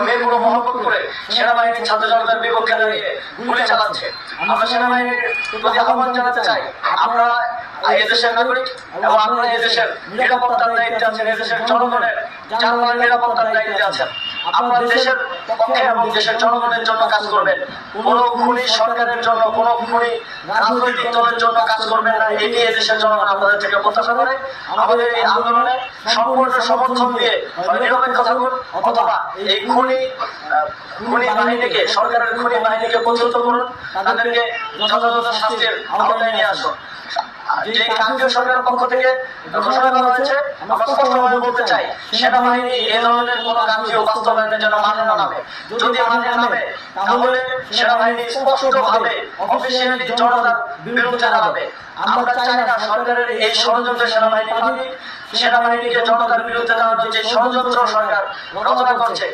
মেয়েগুলো মহব্বত করে সেনাবাহিনী ছাত্র জনতার বিপক্ষে দাঁড়িয়ে গুলি চালাচ্ছে। আমরা সেনাবাহিনীর প্রতি আহ্বান জানাতে চাই, আমরা এদেশের নাগরিক এবং আপনারা এদেশের নিরাপত্তার দায়িত্বে আছেন, এদেশের জনগণের জানমালের নিরাপত্তার দায়িত্বে আছেন। আপনারা দেশের পক্ষে এবং দেশের জনগণের জন্য কাজ করবেন। কোনো খুনি সরকারের জন্য, কোনো খুনি রাজনৈতিক দলের জন্য কাজ করবেন না। এটি এদেশের জনগণ আপনাদের থেকে প্রত্যাশা করে। আমাদের এই আন্দোলনে সম্পূর্ণ সমর্থন দিয়ে নিরপেক্ষ থাকুন, অথবা এই খুনি বাহিনীকে, সরকারের খুনি বাহিনীকে প্রতিহত করুন, তাদেরকে যথাযথ শাস্তির আওতায় নিয়ে আসুন। যে কেন্দ্রীয় সরকারের পক্ষ থেকে ঘোষণা করা হয়েছে, আমরা স্পষ্টভাবে বলতে চাই, সেনাবাহিনী এই ধরনের কোনো কার্য বাস্তবায়নের জন্য মাঠে না নামে। যদি মাঠে নামে তাহলে সেনাবাহিনী স্পষ্টভাবে অফিসিয়ালি জনতার বিরুদ্ধে দাঁড়াবে। আমরা চাই না সরকারের এই ষড়যন্ত্র সেনাবাহিনীকে জনতার বিরুদ্ধে দাঁড়ানোর যে ষড়যন্ত্র সরকার রচনা করছে